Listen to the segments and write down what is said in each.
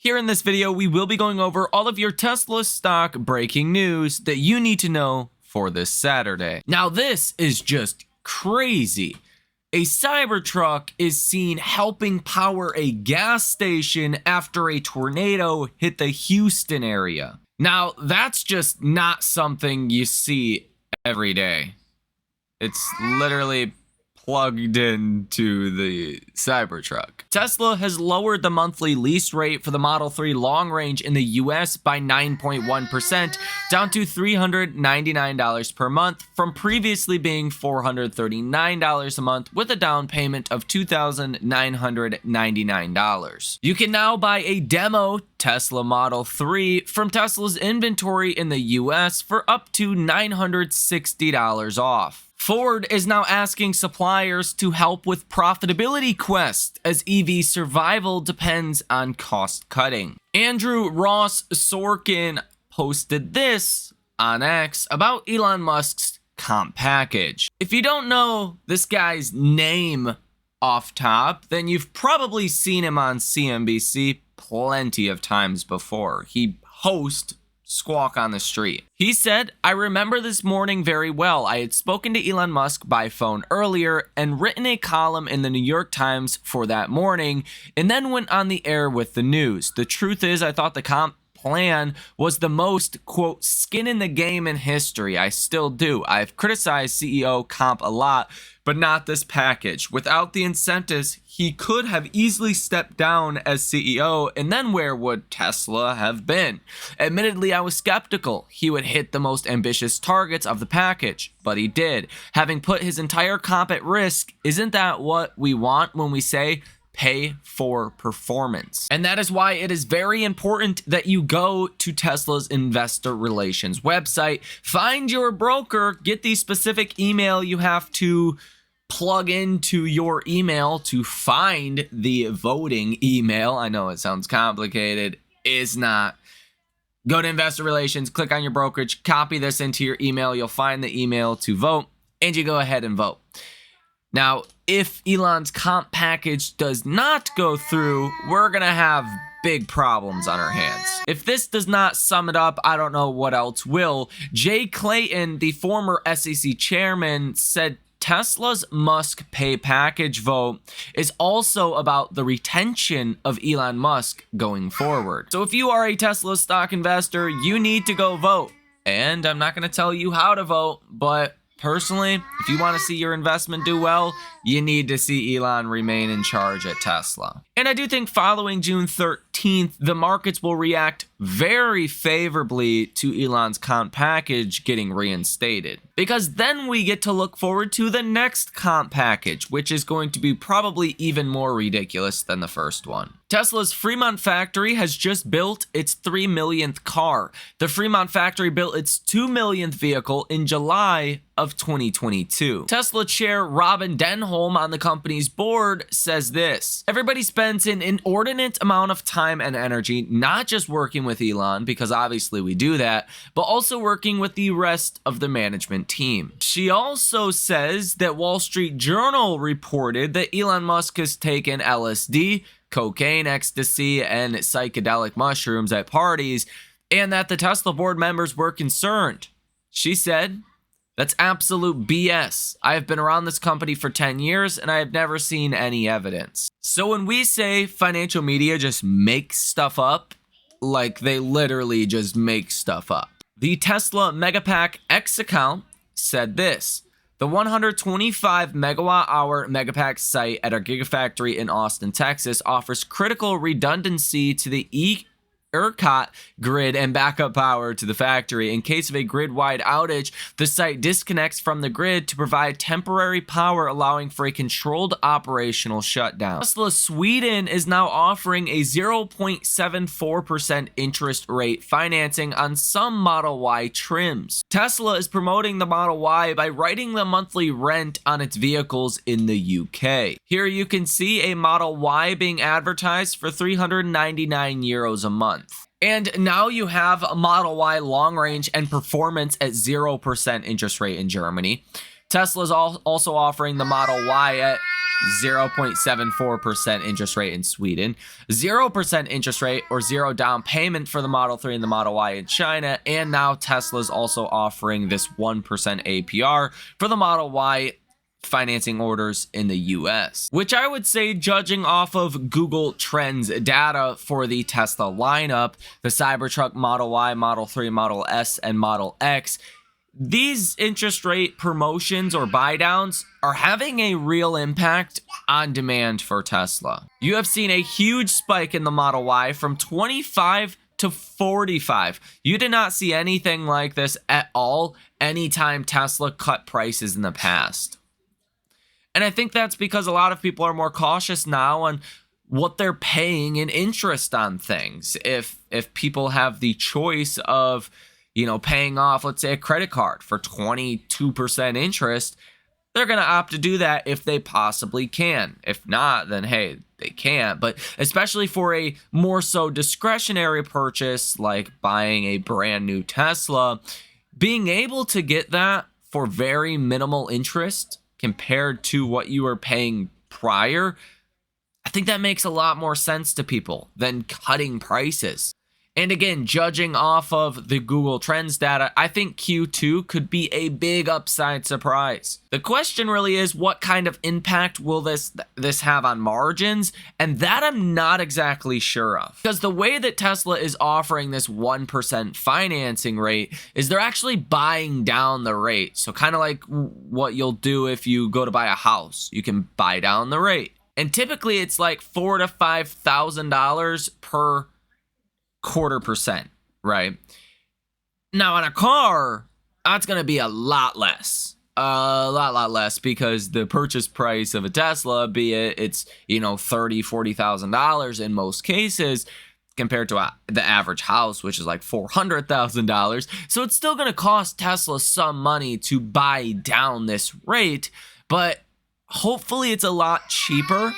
Here in this video, we will be going over all of your Tesla stock breaking news that you need to know for this Saturday. Now, this is just crazy. A Cybertruck is seen helping power a gas station after a tornado hit the Houston area. Now, that's just not something you see every day. It's literally plugged into the Cybertruck. Tesla has lowered the monthly lease rate for the Model 3 long range in the US by 9.1%, down to $399 per month from previously being $439 a month with a down payment of $2,999. You can now buy a demo Tesla Model 3 from Tesla's inventory in the US for up to $960 off. Ford is now asking suppliers to help with profitability quest as EV survival depends on cost cutting. Andrew Ross Sorkin posted this on X about Elon Musk's comp package. If you don't know this guy's name off top, then you've probably seen him on CNBC plenty of times before. He hosts Squawk on the Street. He said, "I remember this morning very well. I had spoken to Elon Musk by phone earlier and written a column in the New York Times for that morning and then went on the air with the news. The truth is, I thought the comp plan was the most, quote, skin in the game in history. I still do. I've criticized CEO comp a lot, but not this package. Without the incentives, he could have easily stepped down as CEO, and then where would Tesla have been? Admittedly, I was skeptical he would hit the most ambitious targets of the package, but he did. Having put his entire comp at risk, isn't that what we want when we say pay for performance? And that is why it is very important that you go to Tesla's investor relations website, find your broker, get the specific email you have to plug into your email to find the voting email. I know it sounds complicated. It's not. Go to investor relations, click on your brokerage, copy this into your email. You'll find the email to vote, and you go ahead and vote. Now, if Elon's comp package does not go through, we're going to have big problems on our hands. If this does not sum it up, I don't know what else will. Jay Clayton, the former SEC chairman, said Tesla's Musk pay package vote is also about the retention of Elon Musk going forward. So if you are a Tesla stock investor, you need to go vote. And I'm not going to tell you how to vote, but personally, if you want to see your investment do well, you need to see Elon remain in charge at Tesla. And I do think following June 13th, the markets will react very favorably to Elon's comp package getting reinstated. Because then we get to look forward to the next comp package, which is going to be probably even more ridiculous than the first one. Tesla's Fremont factory has just built its 3 millionth car. The Fremont factory built its 2 millionth vehicle in July of 2022. Tesla chair Robin Denholm on the company's board says this: "Everybody spends an inordinate amount of time and energy, not just working with Elon, because obviously we do that, but also working with the rest of the management team." She also says that Wall Street Journal reported that Elon Musk has taken LSD, cocaine, ecstasy, and psychedelic mushrooms at parties, and that the Tesla board members were concerned. She said, "That's absolute BS. I have been around this company for 10 years and I have never seen any evidence." So when we say financial media just makes stuff up, like they literally just make stuff up. The Tesla Megapack X account said this: "The 125 megawatt hour Megapack site at our Gigafactory in Austin, Texas offers critical redundancy to the ERCOT grid and backup power to the factory. In case of a grid-wide outage, the site disconnects from the grid to provide temporary power, allowing for a controlled operational shutdown." Tesla Sweden is now offering a 0.74% interest rate financing on some Model Y trims. Tesla is promoting the Model Y by writing the monthly rent on its vehicles in the UK. Here you can see a Model Y being advertised for €399 a month. And now you have a Model Y long range and performance at 0% interest rate in Germany. Tesla is also offering the Model Y at 0.74% interest rate in Sweden, 0% interest rate or zero down payment for the Model 3 and the Model Y in China, and now Tesla's also offering this 1% APR for the Model Y financing orders in the US, which I would say, judging off of Google Trends data for the Tesla lineup, the Cybertruck, Model Y, Model 3, Model S, and Model X, these interest rate promotions or buy downs are having a real impact on demand for Tesla. You have seen a huge spike in the Model Y from 25 to 45. You did not see anything like this at all anytime Tesla cut prices in the past. And I think that's because a lot of people are more cautious now on what they're paying in interest on things. If people have the choice of, paying off, let's say, a credit card for 22% interest, they're going to opt to do that if they possibly can. If not, then hey, they can't. But especially for a more so discretionary purchase like buying a brand new Tesla, being able to get that for very minimal interest compared to what you were paying prior, I think that makes a lot more sense to people than cutting prices. And again, judging off of the Google Trends data, I think Q2 could be a big upside surprise. The question really is, what kind of impact will this have on margins? And that I'm not exactly sure of. Because the way that Tesla is offering this 1% financing rate is they're actually buying down the rate. So kind of like what you'll do if you go to buy a house. You can buy down the rate. And typically it's like $4,000 to $5,000 per quarter percent, right? Now on a car, that's going to be a lot less. A lot less, because the purchase price of a Tesla, be it it's, $30,000, $40,000 in most cases, compared to the average house, which is like $400,000. So it's still going to cost Tesla some money to buy down this rate, but hopefully it's a lot cheaper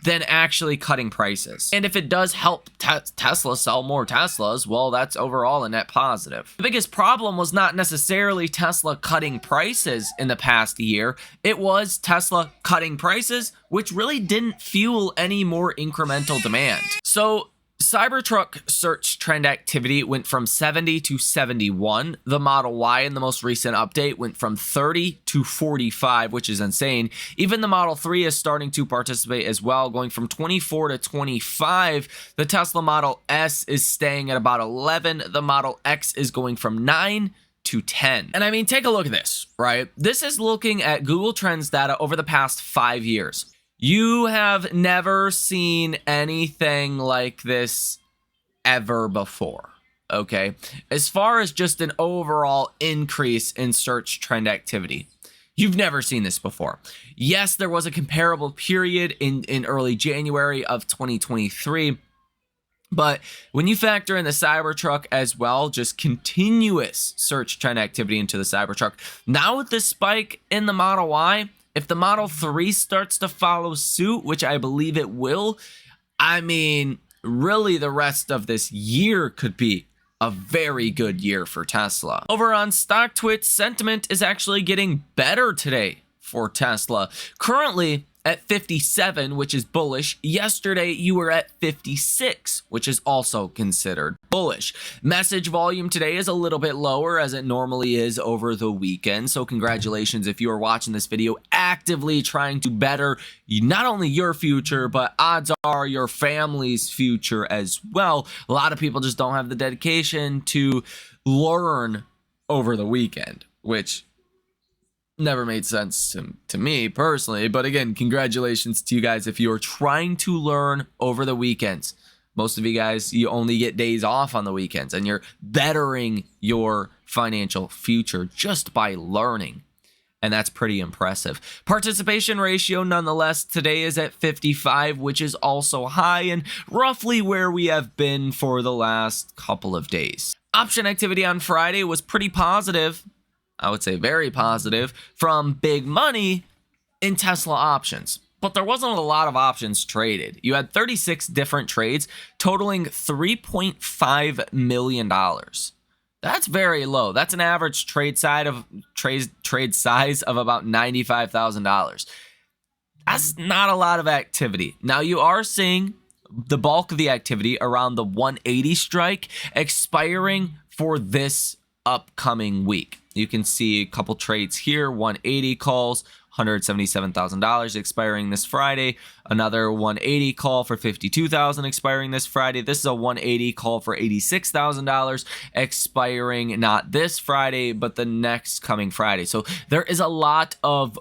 than actually cutting prices. And if it does help Tesla sell more Teslas, well, that's overall a net positive. The biggest problem was not necessarily Tesla cutting prices in the past year. It was Tesla cutting prices, which really didn't fuel any more incremental demand. So Cybertruck search trend activity went from 70 to 71. The Model Y in the most recent update went from 30 to 45, which is insane. Even the Model 3 is starting to participate as well, going from 24 to 25. The Tesla Model S is staying at about 11. The Model X is going from 9 to 10. And I mean, take a look at this, right? This is looking at Google Trends data over the past 5 years. You have never seen anything like this ever before, okay? As far as just an overall increase in search trend activity, you've never seen this before. Yes, there was a comparable period in early January of 2023, but when you factor in the Cybertruck as well, just continuous search trend activity into the Cybertruck, now with this spike in the Model Y, if the Model 3 starts to follow suit, which I believe it will, I mean, really the rest of this year could be a very good year for Tesla. Over on StockTwit, sentiment is actually getting better today for Tesla. Currently at 57, which is bullish. Yesterday, you were at 56, which is also considered bullish. Message volume today is a little bit lower, as it normally is over the weekend. So congratulations if you are watching this video actively trying to better not only your future, but odds are your family's future as well. A lot of people just don't have the dedication to learn over the weekend, which never made sense to me personally. But again, congratulations to you guys if you're trying to learn over the weekends. Most of you guys, you only get days off on the weekends, and you're bettering your financial future just by learning. And that's pretty impressive. Participation ratio, nonetheless, today is at 55, which is also high and roughly where we have been for the last couple of days. Option activity on Friday was pretty positive. I would say very positive, from big money in Tesla options. But there wasn't a lot of options traded. You had 36 different trades totaling $3.5 million. That's very low. That's an average trade size of about $95,000. That's not a lot of activity. Now you are seeing the bulk of the activity around the 180 strike expiring for this upcoming week. You can see a couple trades here, 180 calls, $177,000 expiring this Friday. Another 180 call for $52,000 expiring this Friday. This is a 180 call for $86,000 expiring not this Friday, but the next coming Friday. So there is a lot of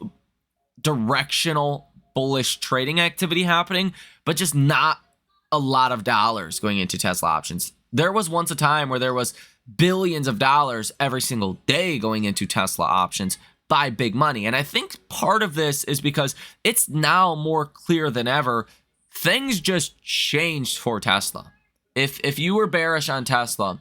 directional bullish trading activity happening, but just not a lot of dollars going into Tesla options. There was once a time where there was billions of dollars every single day going into Tesla options by big money. And I think part of this is because it's now more clear than ever, things just changed for Tesla. If you were bearish on Tesla,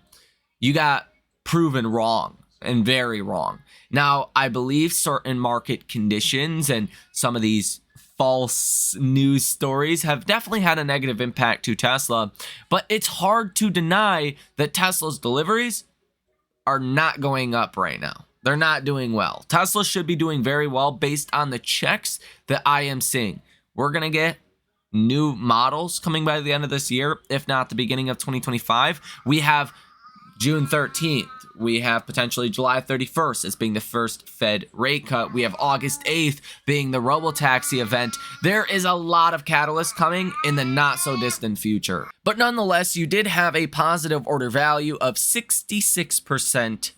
you got proven wrong and very wrong. Now, I believe certain market conditions and some of these false news stories have definitely had a negative impact to Tesla, but it's hard to deny that Tesla's deliveries are not going up right now. They're not doing well. Tesla should be doing very well based on the checks that I am seeing. We're going to get new models coming by the end of this year, if not the beginning of 2025. We have June 13th. We have potentially July 31st as being the first Fed rate cut. We have August 8th being the robotaxi event. There is a lot of catalysts coming in the not so distant future. But nonetheless, you did have a positive order value of 66%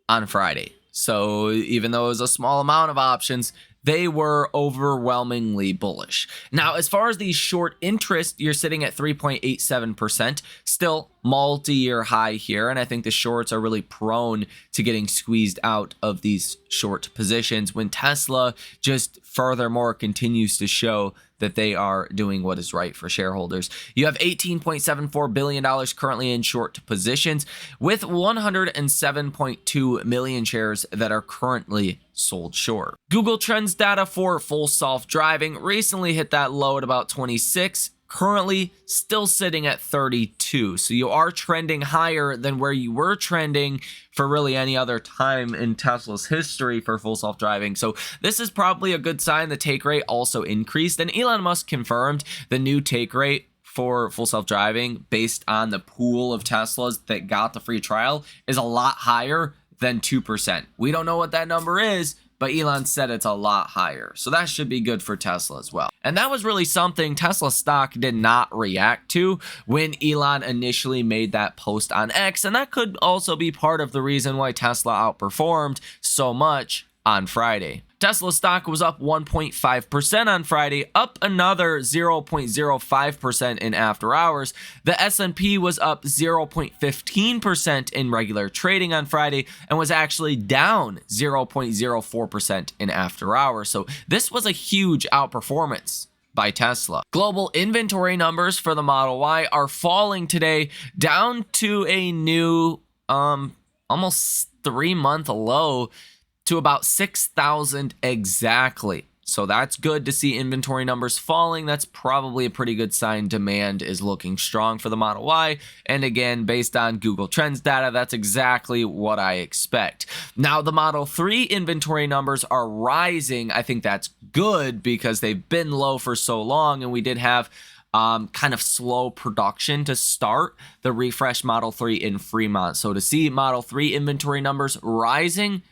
on Friday. So even though it was a small amount of options, they were overwhelmingly bullish. Now, as far as the short interest, you're sitting at 3.87%, still multi-year high here. And I think the shorts are really prone to getting squeezed out of these short positions when Tesla just furthermore continues to show that they are doing what is right for shareholders. You have $18.74 billion currently in short positions with 107.2 million shares that are currently sold short. Google Trends data for full self-driving recently hit that low at about 26, currently still sitting at 32. So you are trending higher than where you were trending for really any other time in Tesla's history for full self-driving. So this is probably a good sign. The take rate also increased, and Elon Musk confirmed the new take rate for full self-driving based on the pool of Teslas that got the free trial is a lot higher than 2%. We don't know what that number is, but Elon said it's a lot higher. So that should be good for Tesla as well. And that was really something Tesla stock did not react to when Elon initially made that post on X. And that could also be part of the reason why Tesla outperformed so much on Friday. Tesla stock was up 1.5% on Friday, up another 0.05% in after hours. The S&P was up 0.15% in regular trading on Friday and was actually down 0.04% in after hours. So this was a huge outperformance by Tesla. Global inventory numbers for the Model Y are falling today down to a new almost 3-month low, to about 6,000 exactly. So that's good to see inventory numbers falling. That's probably a pretty good sign demand is looking strong for the Model Y. And again, based on Google Trends data, that's exactly what I expect. Now, the Model 3 inventory numbers are rising. I think that's good because they've been low for so long, and we did have kind of slow production to start the refresh Model 3 in Fremont. So to see Model 3 inventory numbers rising,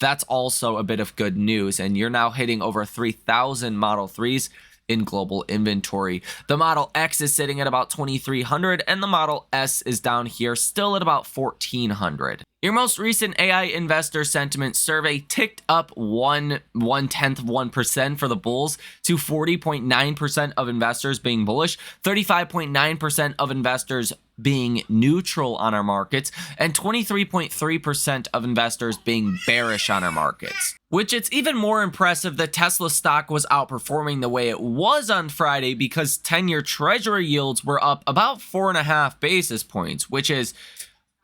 that's also a bit of good news, and you're now hitting over 3,000 Model 3s in global inventory. The Model X is sitting at about 2,300, and the Model S is down here still at about 1,400. Your most recent AI investor sentiment survey ticked up 1/10% for the bulls to 40.9% of investors being bullish, 35.9% of investors being neutral on our markets, and 23.3% of investors being bearish on our markets. Which it's even more impressive that Tesla stock was outperforming the way it was on Friday because 10-year treasury yields were up about 4.5 basis points, which is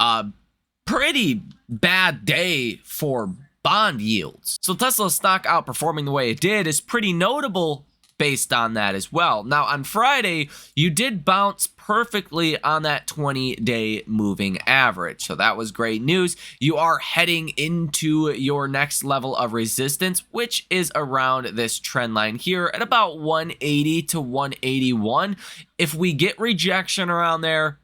a pretty bad day for bond yields. So Tesla stock outperforming the way it did is pretty notable based on that as well. Now, on Friday, you did bounce perfectly on that 20-day moving average. So that was great news. You are heading into your next level of resistance, which is around this trend line here at about 180 to 181. If we get rejection around there,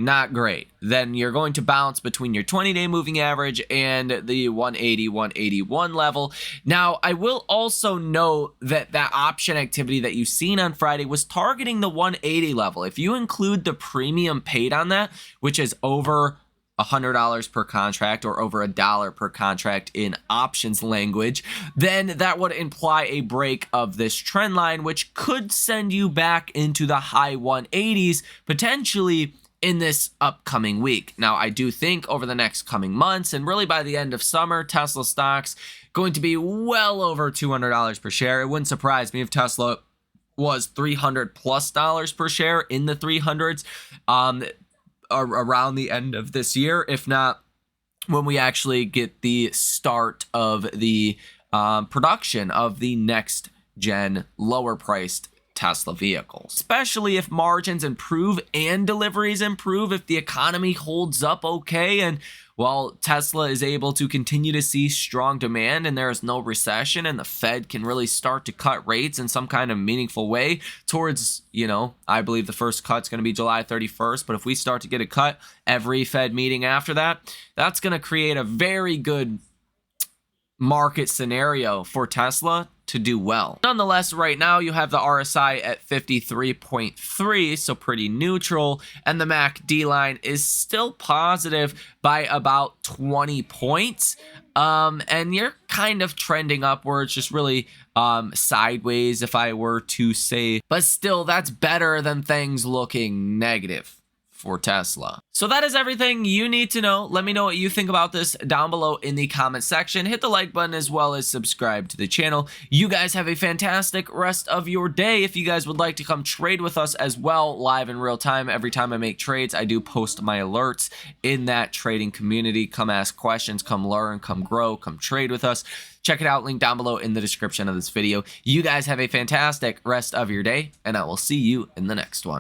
not great. Then you're going to bounce between your 20-day moving average and the 180, 181 level. Now, I will also note that that option activity that you've seen on Friday was targeting the 180 level. If you include the premium paid on that, which is over $100 per contract or over $1 per contract in options language, then that would imply a break of this trend line, which could send you back into the high 180s, potentially in this upcoming week. Now, I do think over the next coming months and really by the end of summer, Tesla stocks going to be well over $200 per share. It wouldn't surprise me if Tesla was $300+ per share, in the 300s around the end of this year, if not when we actually get the start of the production of the next gen lower priced Tesla vehicles, especially if margins improve and deliveries improve, if the economy holds up okay, and while Tesla is able to continue to see strong demand and there is no recession and the Fed can really start to cut rates in some kind of meaningful way towards, I believe the first cut's going to be July 31st, but if we start to get a cut every Fed meeting after that, that's going to create a very good market scenario for Tesla to do well. Nonetheless, right now you have the RSI at 53.3, so pretty neutral, and the MACD line is still positive by about 20 points. And you're kind of trending upwards, just really sideways, if I were to say, but still that's better than things looking negative for Tesla. So that is everything you need to know. Let me know what you think about this down below in the comment section. Hit the like button as well as subscribe to the channel. You guys have a fantastic rest of your day. If you guys would like to come trade with us as well, live in real time, every time I make trades, I do post my alerts in that trading community. Come ask questions, come learn, come grow, come trade with us. Check it out, link down below in the description of this video. You guys have a fantastic rest of your day, and I will see you in the next one.